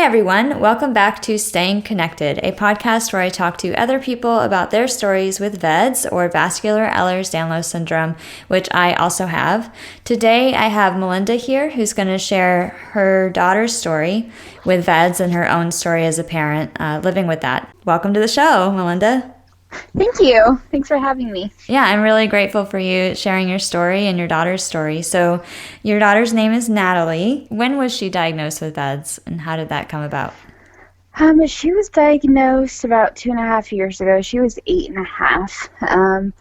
everyone, welcome back to Staying Connected, a podcast where I talk to other people about their stories with VEDS, or Vascular Ehlers-Danlos Syndrome, which I also have. Today I have Melinda here, who's going to share her daughter's story with VEDS and her own story as a parent living with that. Welcome to the show, Melinda. Thank you. Thanks for having me. Yeah, I'm really grateful for you sharing your story and your daughter's story. So your daughter's name is Nataleigh. When was she diagnosed with VEDS, and how did that come about? She was diagnosed about 2.5 years ago. She was 8.5.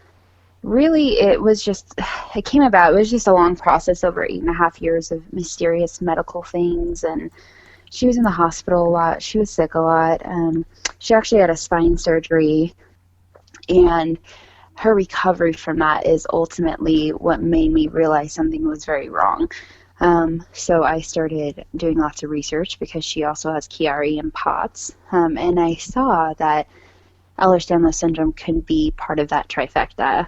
Really, it came about. It was just a long process over 8.5 years of mysterious medical things, and she was in the hospital a lot. She was sick a lot. She actually had a spine surgery, and her recovery from that is ultimately what made me realize something was very wrong. So I started doing lots of research because she also has Chiari and POTS, and I saw that Ehlers-Danlos syndrome could be part of that trifecta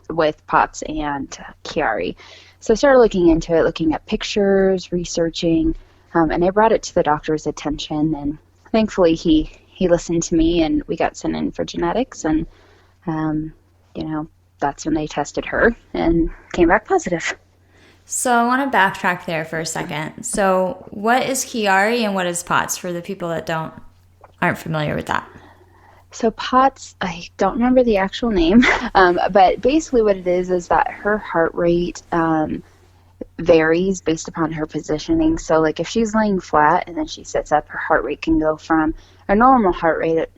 with POTS and Chiari. So I started looking into it, looking at pictures, researching, and I brought it to the doctor's attention, and thankfully he listened to me, and we got sent in for genetics, and that's when they tested her and came back positive. So I want to backtrack there for a second. So what is Chiari and what is POTS for the people that aren't familiar with that? So POTS, I don't remember the actual name, but basically what it is that her heart rate varies based upon her positioning. So like if she's laying flat and then she sits up, her heart rate can go from a normal heart rate at,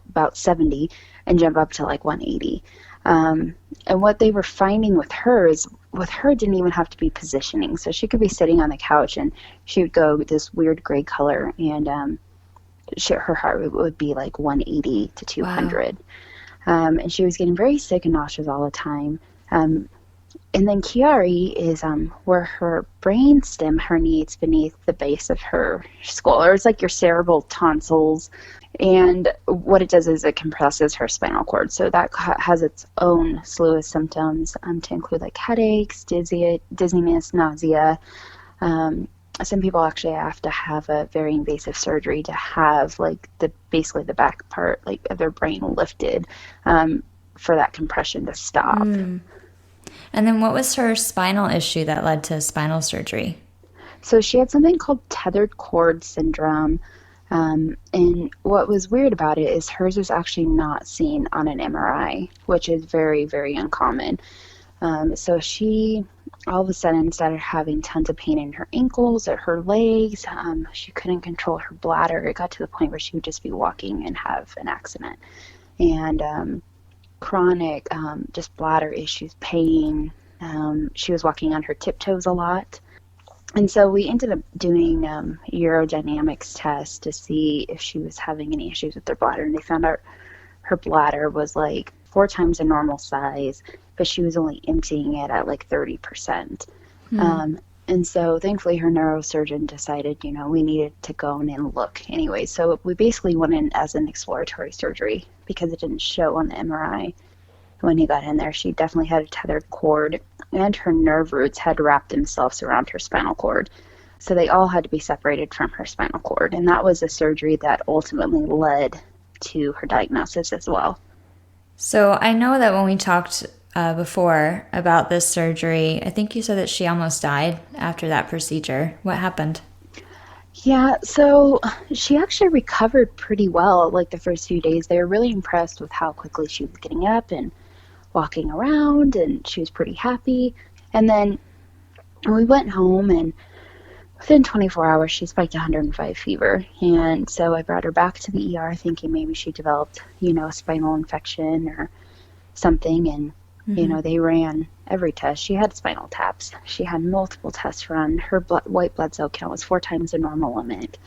about 70 and jump up to like 180. And what they were finding with her is, with her, didn't even have to be positioning. So she could be sitting on the couch and she would go with this weird gray color, and her heart rate would be like 180 to 200. Wow. And she was getting very sick and nauseous all the time. And then Chiari is where her brain stem herniates beneath the base of her skull, or it's like your cerebral tonsils. And what it does is it compresses her spinal cord. So that has its own slew of symptoms to include like headaches, dizziness, nausea. Some people actually have to have a very invasive surgery to have like basically the back part like of their brain lifted for that compression to stop. And then what was her spinal issue that led to spinal surgery? So she had something called tethered cord syndrome. And what was weird about it is hers was actually not seen on an MRI, which is very, very uncommon. So she all of a sudden started having tons of pain in her ankles, or her legs. She couldn't control her bladder. It got to the point where she would just be walking and have an accident. And chronic just bladder issues, pain. She was walking on her tiptoes a lot. And so we ended up doing urodynamics tests to see if she was having any issues with her bladder. And they found out her bladder was like 4 times the normal size, but she was only emptying it at like 30%. And so thankfully her neurosurgeon decided, we needed to go in and look anyway. So we basically went in as an exploratory surgery because it didn't show on the MRI. When he got in there, she definitely had a tethered cord, and her nerve roots had wrapped themselves around her spinal cord. So they all had to be separated from her spinal cord. And that was a surgery that ultimately led to her diagnosis as well. So I know that when we talked before about this surgery, I think you said that she almost died after that procedure. What happened? Yeah, so she actually recovered pretty well. Like the first few days, they were really impressed with how quickly she was getting up and walking around, and she was pretty happy. And then we went home, and within 24 hours, she spiked 105 fever. And so I brought her back to the ER thinking maybe she developed, a spinal infection or something. And, they ran every test. She had spinal taps. She had multiple tests run. Her white blood cell count was 4 times the normal limit.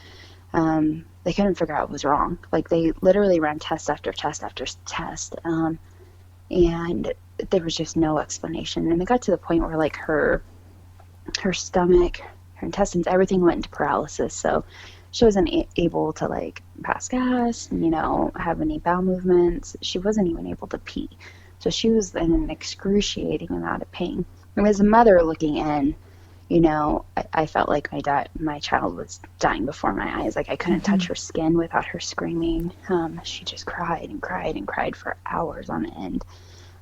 They couldn't figure out what was wrong. Like, they literally ran test after test after test. And there was just no explanation. And it got to the point where, like, her stomach, her intestines, everything went into paralysis. So she wasn't able to, like, pass gas, have any bowel movements. She wasn't even able to pee. So she was in an excruciating amount of pain. And as a mother looking in, I felt like my child was dying before my eyes. Like I couldn't touch her skin without her screaming. She just cried and cried and cried for hours on end.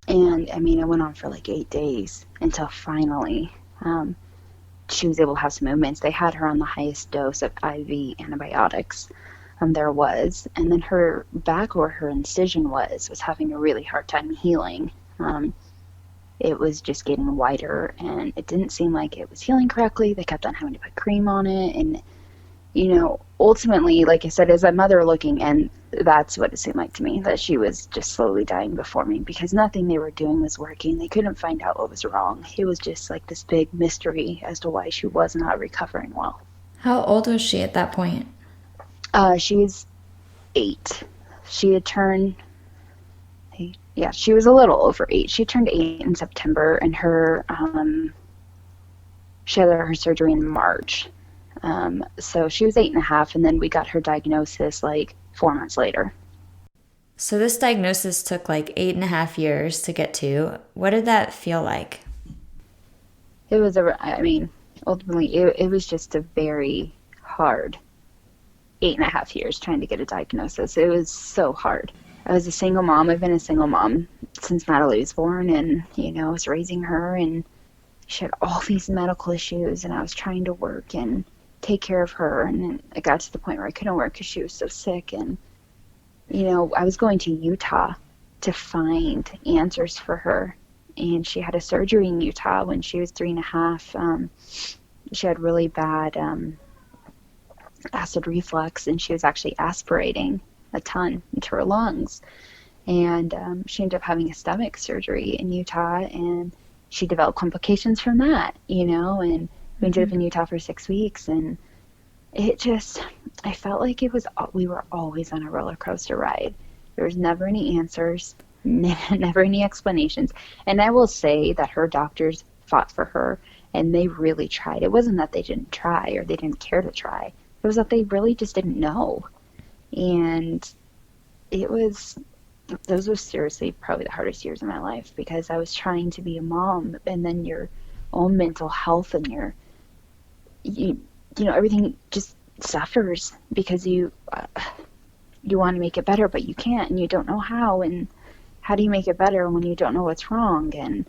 And I mean, it went on for like 8 days until finally she was able to have some movements. They had her on the highest dose of IV antibiotics there was. And then her back, where her incision was having a really hard time healing. It was just getting wider, and it didn't seem like it was healing correctly. They kept on having to put cream on it. And, ultimately, like I said, as a mother looking in, that's what it seemed like to me, that she was just slowly dying before me because nothing they were doing was working. They couldn't find out what was wrong. It was just like this big mystery as to why she was not recovering well. How old was she at that point? She was 8. She had turned... Yeah, she was a little over 8. She turned 8 in September, and she had her surgery in March. So she was 8.5, and then we got her diagnosis like 4 months later. So this diagnosis took like 8.5 years to get to. What did that feel like? It was ultimately, it was just a very hard 8.5 years trying to get a diagnosis. It was so hard. I was a single mom. I've been a single mom since Nataleigh was born, and, I was raising her, and she had all these medical issues, and I was trying to work and take care of her, and then it got to the point where I couldn't work because she was so sick, and, I was going to Utah to find answers for her, and she had a surgery in Utah when she was 3.5. She had really bad acid reflux, and she was actually aspirating a ton into her lungs, and she ended up having a stomach surgery in Utah, and she developed complications from that, and we ended up in Utah for 6 weeks, and I felt like we were always on a roller coaster ride. There was never any answers, never any explanations. And I will say that her doctors fought for her, and they really tried. It wasn't that they didn't try or they didn't care to try. It was that they really just didn't know. And those were seriously probably the hardest years of my life, because I was trying to be a mom, and then your own mental health and everything just suffers because you want to make it better, but you can't, and you don't know how. And how do you make it better when you don't know what's wrong? And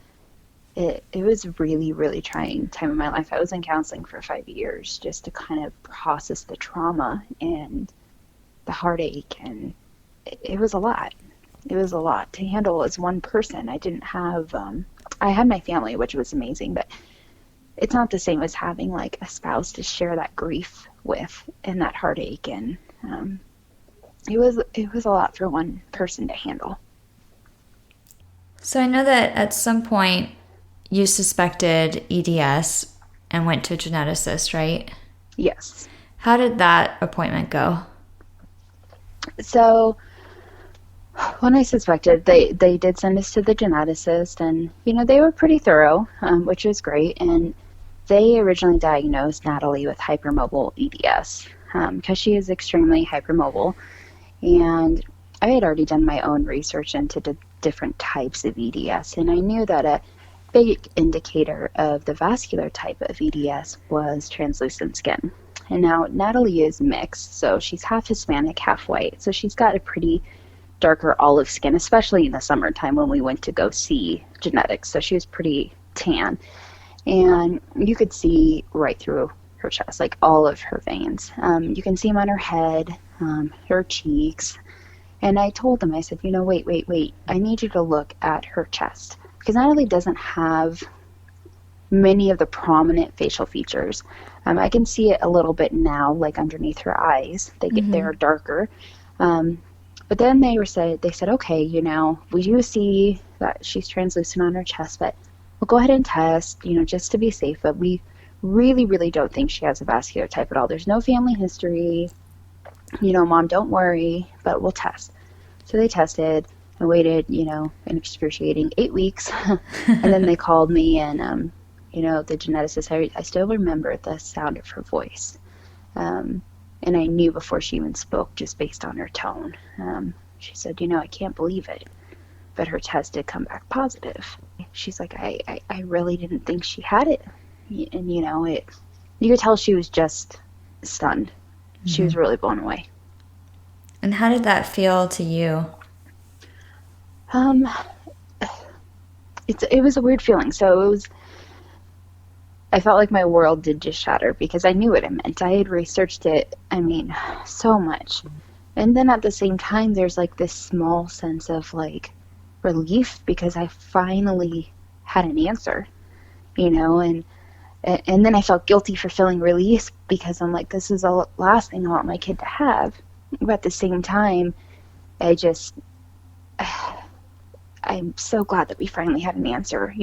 it was really, really trying time in my life. I was in counseling for 5 years just to kind of process the trauma and the heartache, and it was a lot. It was a lot to handle as one person. I didn't have, I had my family, which was amazing, but it's not the same as having like a spouse to share that grief with and that heartache. And it was a lot for one person to handle. So I know that at some point you suspected EDS and went to a geneticist, right? Yes. How did that appointment go? So when I suspected, they did send us to the geneticist, and they were pretty thorough, which was great. And they originally diagnosed Nataleigh with hypermobile EDS because she is extremely hypermobile. And I had already done my own research into the different types of EDS, and I knew that a big indicator of the vascular type of EDS was translucent skin. And now Nataleigh is mixed, so she's half Hispanic, half white. So she's got a pretty darker olive skin, especially in the summertime when we went to go see genetics. So she was pretty tan. And you could see right through her chest, like all of her veins. You can see them on her head, her cheeks. And I told them, I said, wait. I need you to look at her chest. Because Nataleigh doesn't have many of the prominent facial features. I can see it a little bit now, like underneath her eyes. They're darker. But then they said, okay, we do see that she's translucent on her chest, but we'll go ahead and test, just to be safe. But we really, really don't think she has a vascular type at all. There's no family history. Mom, don't worry, but we'll test. So they tested. I waited, an excruciating 8 weeks. And then they called me, and, the geneticist, I still remember the sound of her voice. And I knew before she even spoke, just based on her tone. She said, I can't believe it, but her test did come back positive. She's like, I really didn't think she had it. And, you could tell she was just stunned. She was really blown away. And how did that feel to you? It was a weird feeling. So I felt like my world did just shatter because I knew what it meant. I had researched it, so much. And then at the same time, there's like this small sense of like relief because I finally had an answer, and then I felt guilty for feeling released because I'm like, this is the last thing I want my kid to have. But at the same time, I'm so glad that we finally had an answer.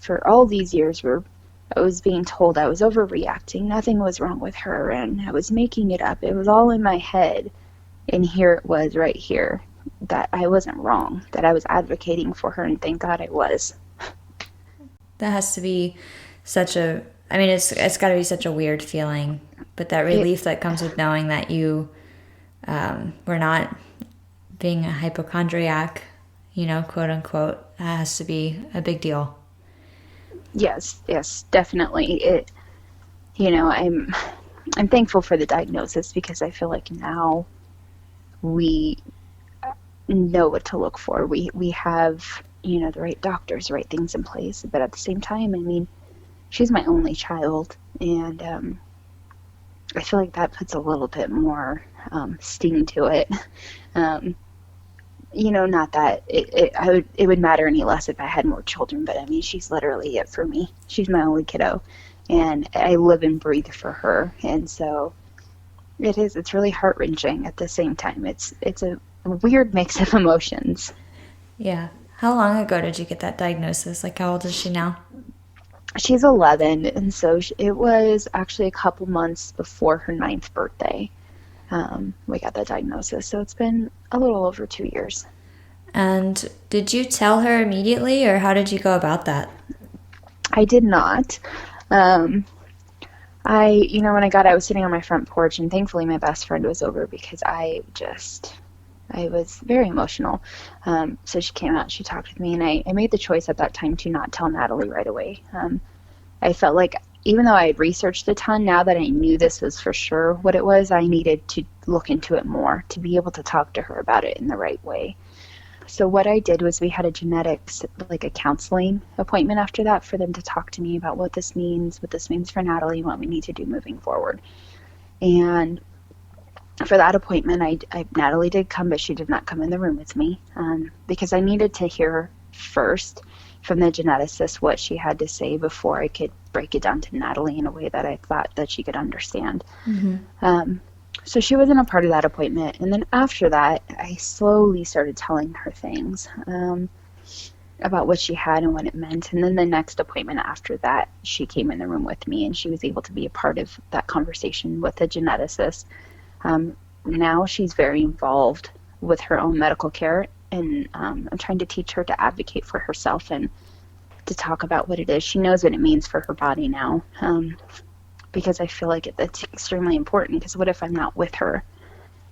For all these years where I was being told I was overreacting, nothing was wrong with her, and I was making it up. It was all in my head. And here it was right here that I wasn't wrong, that I was advocating for her, and thank God I was. That has to be it's got to be such a weird feeling, but that relief that comes with knowing that you were not being a hypochondriac, quote unquote, that has to be a big deal. Yes, definitely. I'm thankful for the diagnosis because I feel like now we know what to look for. We have, the right doctors, the right things in place. But at the same time, she's my only child, and I feel like that puts a little bit more sting to it. Not that it would matter any less if I had more children, but she's literally it for me. She's my only kiddo, and I live and breathe for her, and so it's really heart-wrenching at the same time. It's a weird mix of emotions. Yeah. How long ago did you get that diagnosis? Like, how old is she now? She's 11, and so it was actually a couple months before her 9th birthday. We got that diagnosis, so it's been a little over 2 years. And did you tell her immediately, or how did you go about that? I did not. When I was sitting on my front porch, and thankfully my best friend was over because I was very emotional. So she came out, she talked with me, and I made the choice at that time to not tell Nataleigh right away. I felt like even though I had researched a ton, now that I knew this was for sure what it was, I needed to look into it more to be able to talk to her about it in the right way. So what I did was we had a counseling appointment after that for them to talk to me about what this means for Nataleigh, what we need to do moving forward. And for that appointment, Nataleigh did come, but she did not come in the room with me because I needed to hear first from the geneticist what she had to say before I could break it down to Nataleigh in a way that I thought that she could understand. Mm-hmm. So she wasn't a part of that appointment. And then after that, I slowly started telling her things about what she had and what it meant. And then the next appointment after that, she came in the room with me, and she was able to be a part of that conversation with the geneticist. Now she's very involved with her own medical care, and I'm trying to teach her to advocate for herself and to talk about what it is. She knows what it means for her body now, because I feel like that's extremely important, because what if I'm not with her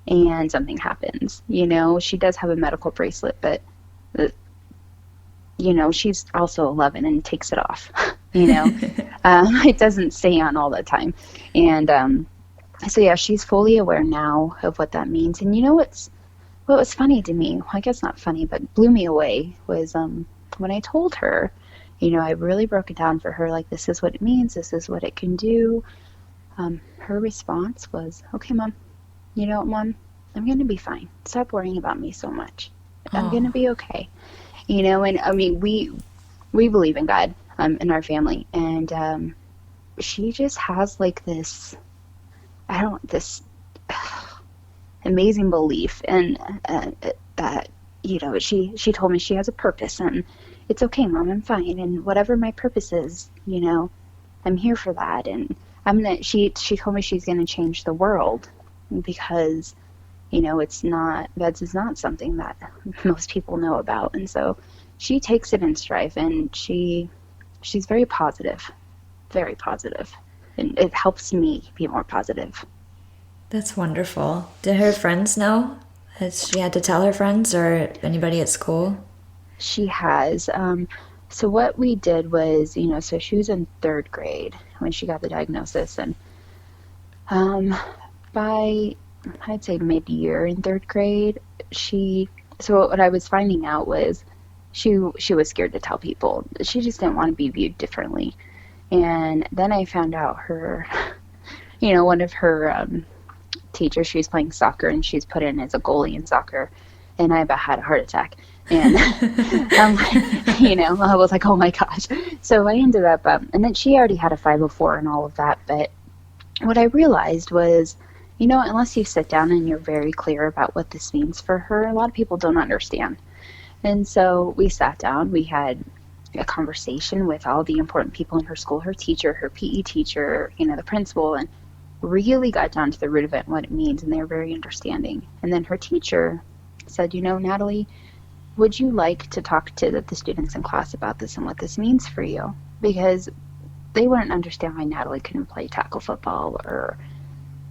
and something happens? She does have a medical bracelet, but she's also 11 and takes it off. It doesn't stay on all the time. And so yeah, she's fully aware now of what that means. And what was funny to me, well, I guess not funny, but blew me away, was when I told her, I really broke it down for her, like, this is what it means, this is what it can do. Her response was, okay, Mom, you know what, Mom, I'm going to be fine. Stop worrying about me so much. I'm going to be okay. And we believe in God in our family. And she just has like this amazing belief, and that she told me she has a purpose, and it's okay, Mom, I'm fine, and whatever my purpose is, I'm here for that. And she told me she's gonna change the world, because VEDS is not something that most people know about, and so she takes it in stride, and she's very positive, and it helps me be more positive. That's wonderful. Did her friends know? Has she had to tell her friends or anybody at school? She has. So what we did was, so she was in third grade when she got the diagnosis, and by, I'd say, mid-year in third grade, so what I was finding out was she was scared to tell people. She just didn't want to be viewed differently. And then I found out one of her teachers, she was playing soccer, and she's put in as a goalie in soccer, and I about had a heart attack. And I was like, oh my gosh. So I ended up, and then she already had a 504 and all of that. But what I realized was, unless you sit down and you're very clear about what this means for her, a lot of people don't understand. And so we sat down, we had a conversation with all the important people in her school, her teacher, her PE teacher, the principal, and really got down to the root of it and what it means. And they were very understanding. And then her teacher said, Nataleigh, would you like to talk to the students in class about this and what this means for you? Because they wouldn't understand why Nataleigh couldn't play tackle football or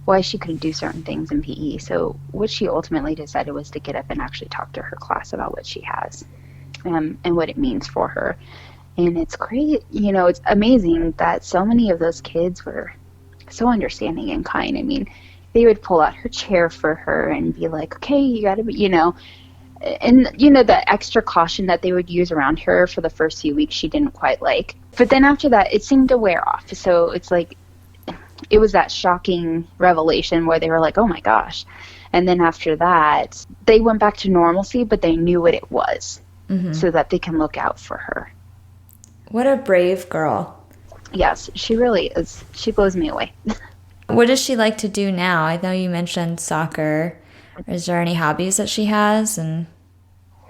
why she couldn't do certain things in PE. So what she ultimately decided was to get up and actually talk to her class about what she has and what it means for her. And it's great, it's amazing that so many of those kids were so understanding and kind. I mean, they would pull out her chair for her and be like, okay, you got to be, and the extra caution that they would use around her for the first few weeks she didn't quite like. But then after that, it seemed to wear off. So it's like, it was that shocking revelation where they were like, oh my gosh. And then after that, they went back to normalcy, but they knew what it was so that they can look out for her. What a brave girl. Yes, she really is. She blows me away. What does she like to do now? I know you mentioned soccer. Is there any hobbies that she has? And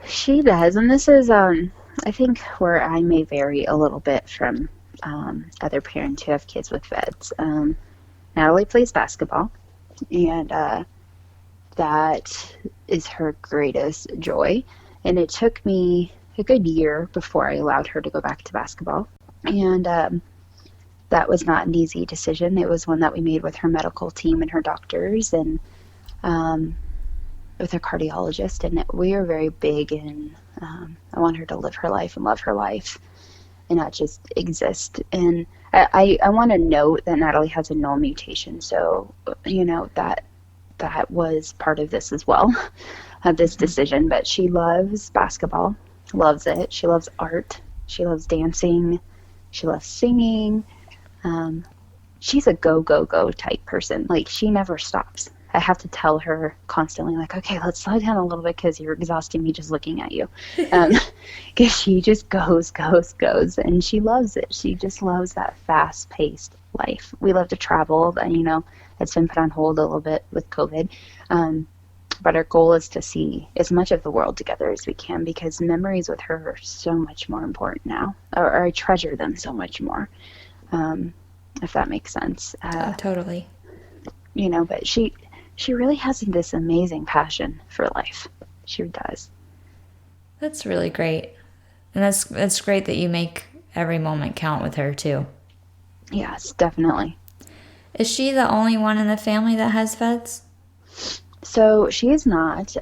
she does, and this is, I think, where I may vary a little bit from other parents who have kids with VEDS. Nataleigh plays basketball, and that is her greatest joy. And it took me a good year before I allowed her to go back to basketball. And that was not an easy decision. It was one that we made with her medical team and her doctors, and with her cardiologist, and we are very big in I want her to live her life and love her life and not just exist. And I want to note that Nataleigh has a null mutation, so that was part of this as well, this decision. But she loves basketball, loves it. She loves art, she loves dancing, she loves singing. She's a go type person. Like, she never stops. I have to tell her constantly, like, okay, let's slow down a little bit because you're exhausting me just looking at you. Because she just goes, and she loves it. She just loves that fast-paced life. We love to travel, and, it's been put on hold a little bit with COVID. But our goal is to see as much of the world together as we can, because memories with her are so much more important now, or I treasure them so much more, if that makes sense. Oh, totally. But she really has this amazing passion for life. She does. That's really great. And that's great that you make every moment count with her, too. Yes, definitely. Is she the only one in the family that has VEDS? So she is not.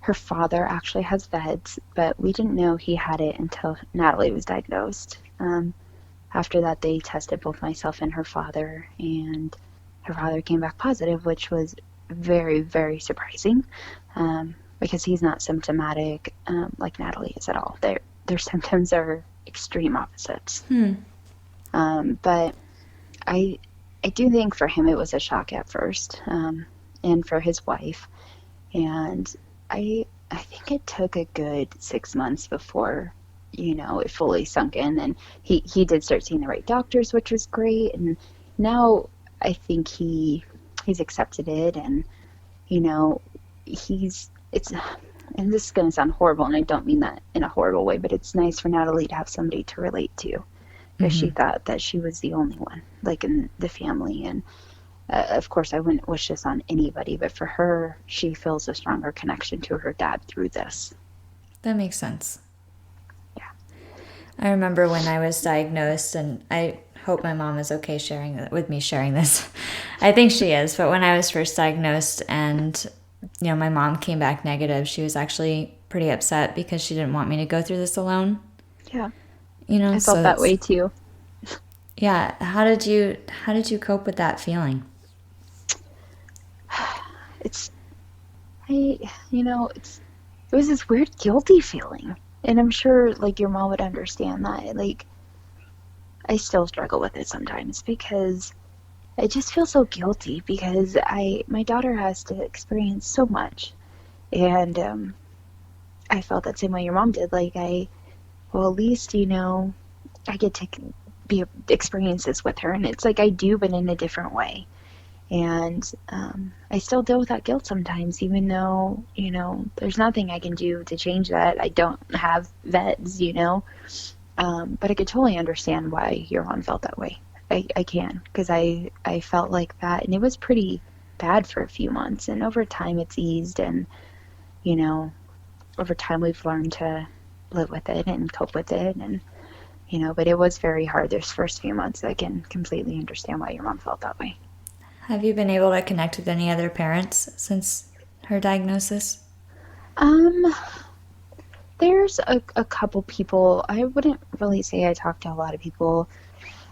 Her father actually has VEDS, but we didn't know he had it until Nataleigh was diagnosed. After that, they tested both myself and her father, and her father came back positive, which was very, very surprising, because he's not symptomatic like Nataleigh is at all. Their symptoms are extreme opposites. But I do think for him it was a shock at first, and for his wife. And I think it took a good 6 months before, it fully sunk in. And he did start seeing the right doctors, which was great. And now I think he's accepted it, and and this is going to sound horrible, and I don't mean that in a horrible way, but it's nice for Nataleigh to have somebody to relate to, because she thought that she was the only one, like, in the family. And of course I wouldn't wish this on anybody, but for her, she feels a stronger connection to her dad through this. That makes sense. Yeah. I remember when I was diagnosed, and I hope my mom is okay with me sharing this. I think she is, but when I was first diagnosed and, my mom came back negative, she was actually pretty upset because she didn't want me to go through this alone. Yeah. I felt so that way too. yeah. How did you cope with that feeling? It's it was this weird guilty feeling. And I'm sure like your mom would understand that. Like I still struggle with it sometimes because I just feel so guilty because my daughter has to experience so much. And I felt that same way your mom did. Like well, at least, I get to experience this with her. And it's like I do, but in a different way. And I still deal with that guilt sometimes, even though, there's nothing I can do to change that. I don't have VEDS. But I could totally understand why your mom felt that way. I can, because I felt like that. And it was pretty bad for a few months. And over time, it's eased. And, over time, we've learned to live with it and cope with it. And, but it was very hard those first few months. I can completely understand why your mom felt that way. Have you been able to connect with any other parents since her diagnosis? There's a couple people. I wouldn't really say I talk to a lot of people.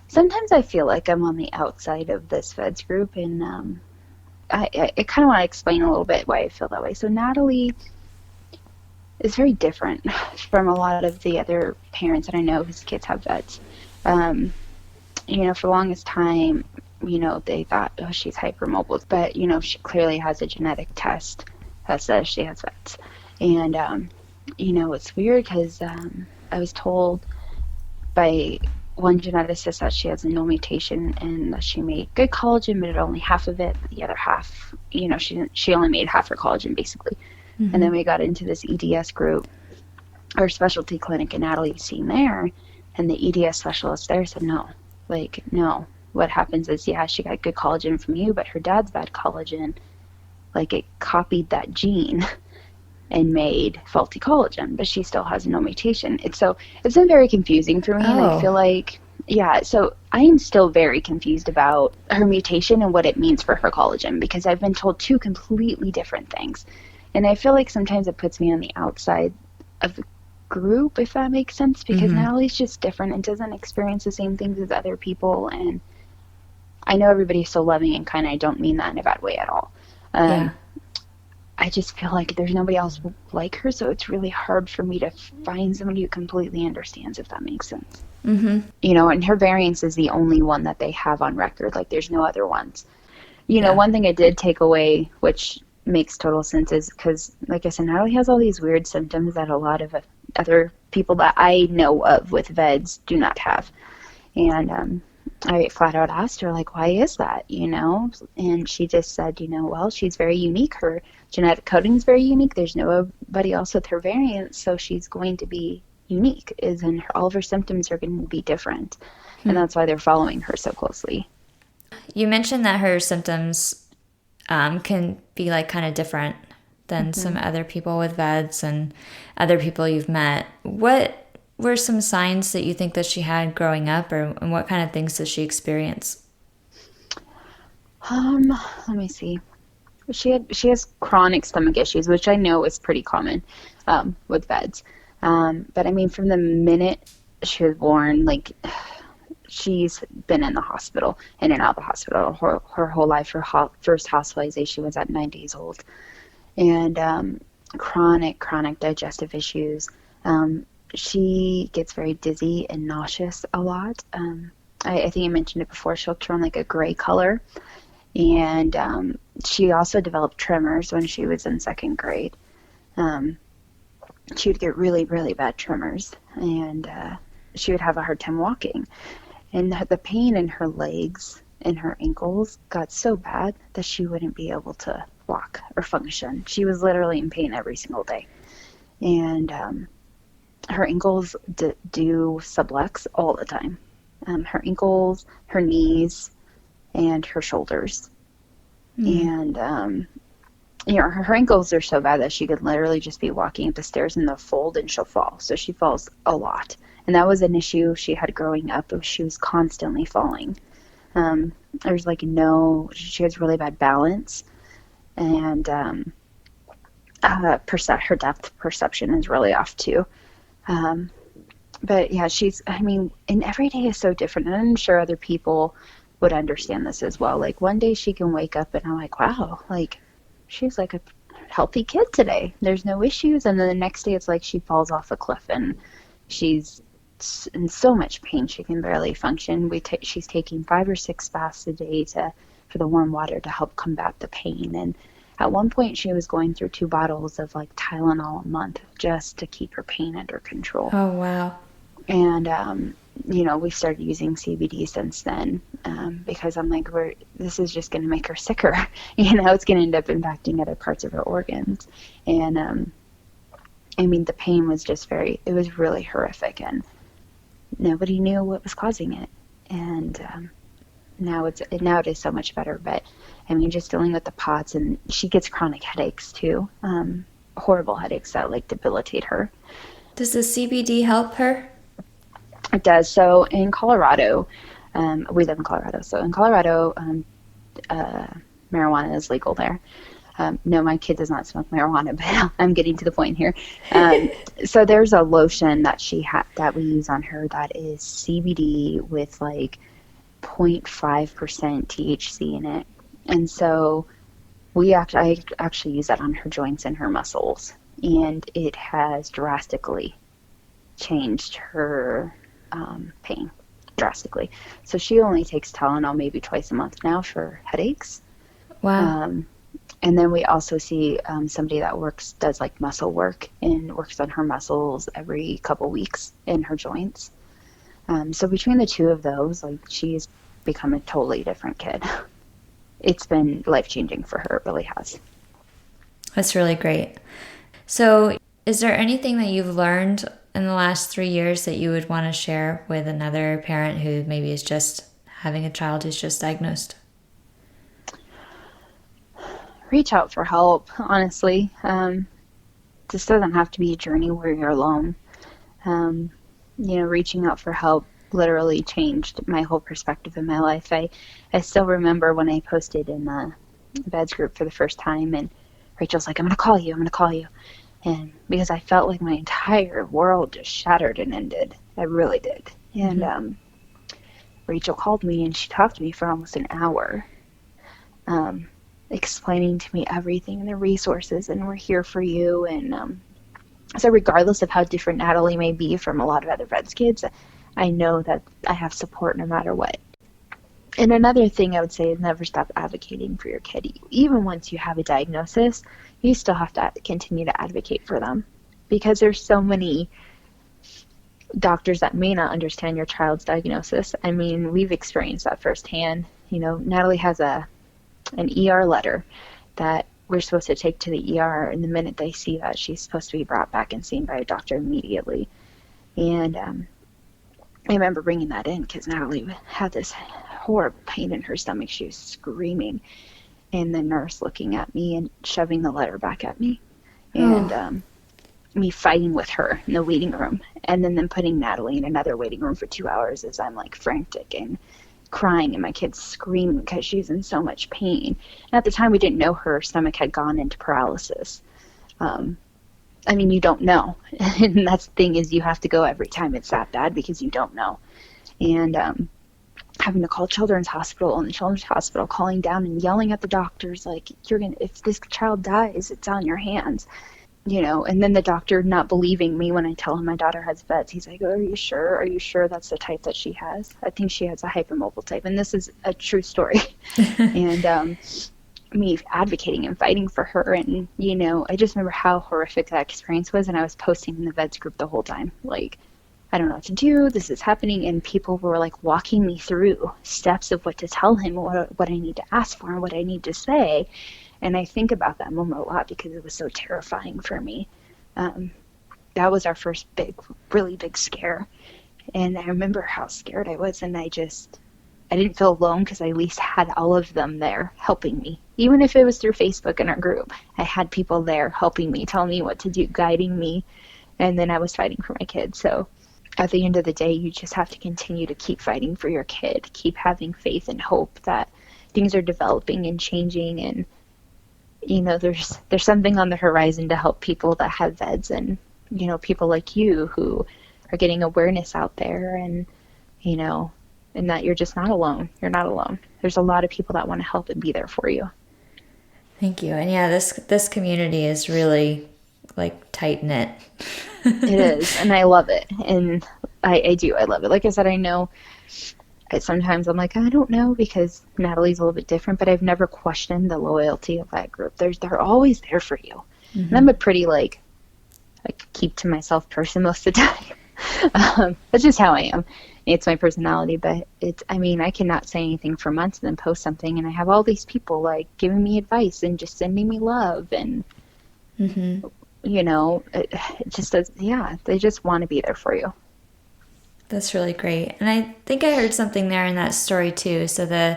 Sometimes I feel like I'm on the outside of this VEDS group, and I kind of want to explain a little bit why I feel that way. So Nataleigh is very different from a lot of the other parents that I know whose kids have VEDS. For the longest time, they thought, oh, she's hypermobile. But, she clearly has a genetic test that says she has VEDS. And, it's weird because I was told by one geneticist that she has a null mutation and that she made good collagen, but only half of it. The other half, she only made half her collagen, basically. Mm-hmm. And then we got into this EDS group, or specialty clinic, and Natalie's seen there. And the EDS specialist there said, no. What happens is, she got good collagen from you, but her dad's bad collagen, it copied that gene and made faulty collagen, but she still has no mutation. It's been very confusing for me, and I feel like, so I am still very confused about her mutation and what it means for her collagen, because I've been told two completely different things. And I feel like sometimes it puts me on the outside of the group, if that makes sense, because Natalie's just different and doesn't experience the same things as other people. And I know everybody's so loving and kind. I don't mean that in a bad way at all. I just feel like there's nobody else like her, so it's really hard for me to find somebody who completely understands, if that makes sense. Mm-hmm. And her variance is the only one that they have on record. There's no other ones. One thing I did take away, which makes total sense, is because, like I said, Nataleigh has all these weird symptoms that a lot of other people that I know of with VEDS do not have. And I flat out asked her, why is that, And she just said, well, she's very unique. Her genetic coding is very unique. There's nobody else with her variant, so she's going to be unique, all of her symptoms are going to be different. And that's why they're following her so closely. You mentioned that her symptoms can be kind of different than some other people with VEDS and other people you've met. What were some signs that you think that she had growing up, and what kind of things does she experience? Let me see. She has chronic stomach issues, which I know is pretty common with VEDS. But I mean, from the minute she was born, she's been in the hospital, in and out of the hospital her whole life. Her first hospitalization was at 9 days old. And chronic digestive issues. She gets very dizzy and nauseous a lot. I think I mentioned it before. She'll turn a gray color. And she also developed tremors when she was in second grade. She would get really, really bad tremors. And she would have a hard time walking. And the pain in her legs and her ankles got so bad that she wouldn't be able to walk or function. She was literally in pain every single day. And her ankles do sublux all the time. Her ankles, her knees, and her shoulders. And, her ankles are so bad that she could literally just be walking up the stairs in the fold and she'll fall. So she falls a lot. And that was an issue she had growing up. She was constantly falling. There's she has really bad balance. And her depth perception is really off too. But yeah, and every day is so different. And I'm sure other people would understand this as well. Like one day she can wake up and I'm like, wow, like she's like a healthy kid today. There's no issues. And then the next day it's like she falls off a cliff and she's in so much pain she can barely function. She's taking 5 or 6 baths a day for the warm water to help combat the pain. And at one point she was going through 2 bottles of like Tylenol a month just to keep her pain under control. Oh, wow. And we started using CBD since then, because I'm like, this is just going to make her sicker. It's going to end up impacting other parts of her organs. And the pain was just it was really horrific, and nobody knew what was causing it. And now it is so much better. But just dealing with the POTS, and she gets chronic headaches too, horrible headaches that like debilitate her. Does the CBD help her? It does. So in Colorado, we live in Colorado. So in Colorado, marijuana is legal there. No, my kid does not smoke marijuana, but I'm getting to the point here. So there's a lotion that that we use on her that is CBD with like 0.5% THC in it. And so I actually use that on her joints and her muscles, and it has drastically changed her pain drastically. So she only takes Tylenol maybe twice a month now for headaches. Wow. And then we also see somebody that does like muscle work and works on her muscles every couple weeks in her joints. So between the two of those, like she's become a totally different kid. It's been life-changing for her. It really has. That's really great. So is there anything that you've learned in the last 3 years that you would want to share with another parent who maybe is just having a child who's just diagnosed? Reach out for help, honestly. This doesn't have to be a journey where you're alone. Reaching out for help literally changed my whole perspective in my life. I still remember when I posted in the VEDS group for the first time, and Rachel's like, I'm going to call you. And because I felt like my entire world just shattered and ended. I really did. And Rachel called me, and she talked to me for almost an hour, explaining to me everything and the resources, and we're here for you. And so regardless of how different Nataleigh may be from a lot of other VEDS kids, I know that I have support no matter what. And another thing I would say is never stop advocating for your kid. Even once you have a diagnosis, you still have to continue to advocate for them, because there's so many doctors that may not understand your child's diagnosis. We've experienced that firsthand. Nataleigh has an ER letter that we're supposed to take to the ER, and the minute they see that, she's supposed to be brought back and seen by a doctor immediately. And I remember bringing that in because Nataleigh had this horrible pain in her stomach. She was screaming, and the nurse looking at me and shoving the letter back at me, and me fighting with her in the waiting room, and then putting Nataleigh in another waiting room for 2 hours as I'm like frantic and crying, and my kid's screaming because she's in so much pain. And at the time, we didn't know her stomach had gone into paralysis. You don't know. And that's the thing, is you have to go every time it's that bad because you don't know. And having to call Children's Hospital, and the Children's Hospital calling down and yelling at the doctors like, if this child dies, it's on your hands. And then the doctor not believing me when I tell him my daughter has VEDS. He's like, oh, are you sure? Are you sure that's the type that she has? I think she has a hypermobile type. And this is a true story. And me advocating and fighting for her. And, I just remember how horrific that experience was. And I was posting in the VEDS group the whole time. Like, I don't know what to do. This is happening. And people were like walking me through steps of what to tell him, what I need to ask for and what I need to say. And I think about that moment a lot because it was so terrifying for me. That was our first really big scare. And I remember how scared I was. And I didn't feel alone because I at least had all of them there helping me. Even if it was through Facebook in our group, I had people there helping me, telling me what to do, guiding me. And then I was fighting for my kid. So at the end of the day, you just have to continue to keep fighting for your kid. Keep having faith and hope that things are developing and changing, and there's something on the horizon to help people that have VEDS, and people like you who are getting awareness out there, and, you know, and that you're just not alone. You're not alone. There's a lot of people that want to help and be there for you. Thank you. And yeah, this community is really like tight knit. It is, and I love it. And I do. I love it. Like I said, I know sometimes I'm like, I don't know, because Natalie's a little bit different, but I've never questioned the loyalty of that group. They're always there for you. And I'm a pretty like keep to myself person most of the time. That's just how I am. It's my personality, but I cannot say anything for months and then post something, and I have all these people like giving me advice and just sending me love, and you know, it just does. Yeah, they just want to be there for you. That's really great. And I think I heard something there in that story too. So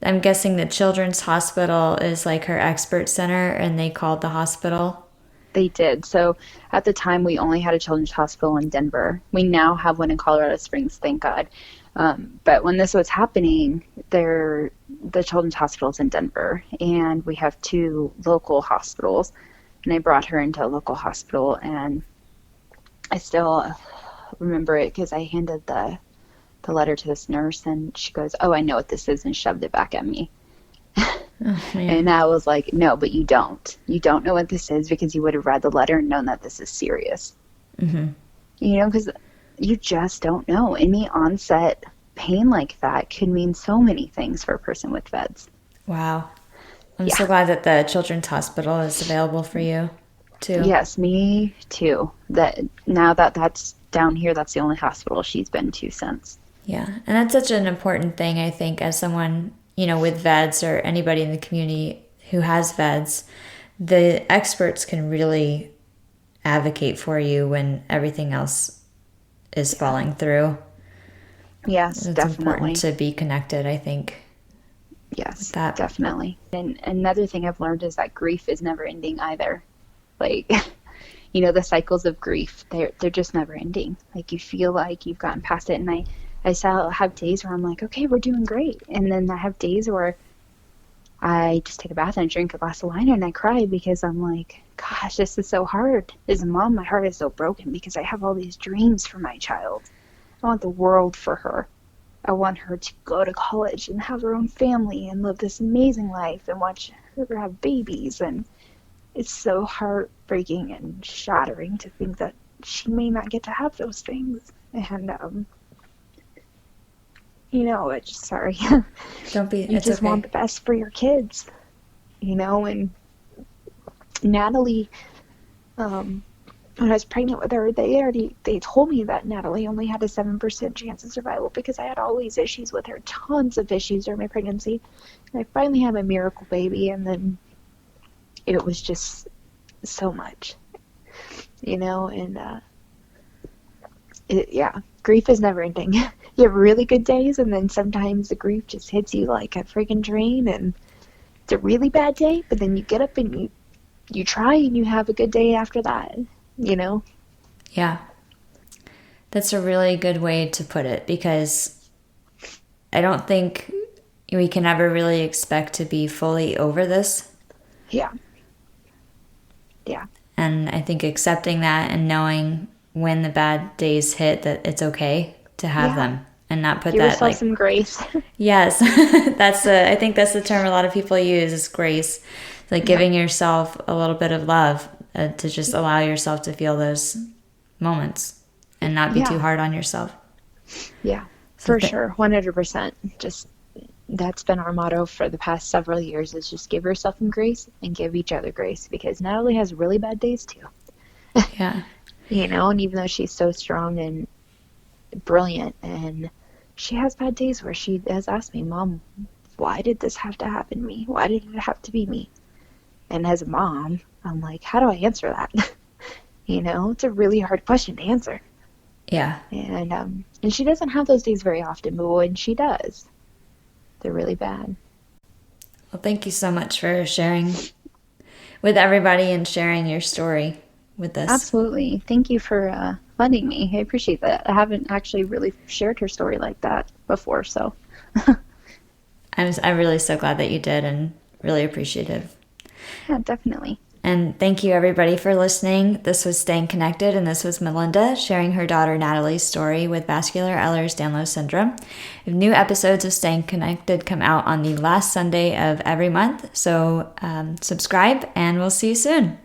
I'm guessing the Children's Hospital is like her expert center, and they called the hospital. They did. So at the time, we only had a children's hospital in Denver. We now have one in Colorado Springs, thank God. But when this was happening, the children's hospital is in Denver, and we have 2 local hospitals. And I brought her into a local hospital, and I still remember it because I handed the letter to this nurse, and she goes, "Oh, I know what this is," and shoved it back at me. Oh, and I was like, no, but you don't. You don't know what this is, because you would have read the letter and known that this is serious. You know, because you just don't know. Any onset pain like that could mean so many things for a person with VEDS. Wow. I'm so glad that the Children's Hospital is available for you, too. Yes, me too. Now that's down here, that's the only hospital she's been to since. Yeah, and that's such an important thing, I think, as someone, you know, with VEDS or anybody in the community who has VEDS, the experts can really advocate for you when everything else is falling through. Yes, it's definitely. Important to be connected, I think. Yes, definitely. And another thing I've learned is that grief is never ending either. Like, you know, the cycles of grief, they're just never ending. Like, you feel like you've gotten past it, and I still have days where I'm like, okay, we're doing great. And then I have days where I just take a bath and I drink a glass of wine and I cry, because I'm like, gosh, this is so hard. As a mom, my heart is so broken because I have all these dreams for my child. I want the world for her. I want her to go to college and have her own family and live this amazing life and watch her have babies. And it's so heartbreaking and shattering to think that she may not get to have those things. And, you know, sorry. Don't be. You just want the best for your kids, you know. And Natalie, when I was pregnant with her, they told me that Natalie only had a 7% chance of survival, because I had all these issues with her, tons of issues during my pregnancy. And I finally had my miracle baby, and then it was just so much, you know. And grief is never ending. You have really good days, and then sometimes the grief just hits you like a freaking train, and it's a really bad day, but then you get up and you try and you have a good day after that, you know? Yeah. That's a really good way to put it, because I don't think we can ever really expect to be fully over this. Yeah. Yeah. And I think accepting that and knowing when the bad days hit, that it's okay to have them, and not put Give that yourself like some grace. Yes. I think that's the term a lot of people use, is grace. Like giving yourself a little bit of love, to just allow yourself to feel those moments and not be too hard on yourself. Yeah, for sure. 100%. Just, that's been our motto for the past several years, is just give yourself some grace and give each other grace, because Natalie has really bad days too. Yeah. You know, and even though she's so strong and brilliant, and she has bad days where she has asked me, Mom, why did this have to happen to me? Why did it have to be me? And as a mom, I'm like, how do I answer that? You know, it's a really hard question to answer. Yeah. And she doesn't have those days very often, but when she does, they're really bad. Well, thank you so much for sharing with everybody and sharing your story with us. Absolutely. Thank you for letting me. I appreciate that. I haven't actually really shared her story like that before, so. I'm really so glad that you did, and really appreciative. Yeah, definitely. And thank you everybody for listening. This was Staying Connected, and this was Melinda sharing her daughter Nataleig's story with Vascular Ehlers-Danlos Syndrome. New episodes of Staying Connected come out on the last Sunday of every month, so subscribe and we'll see you soon.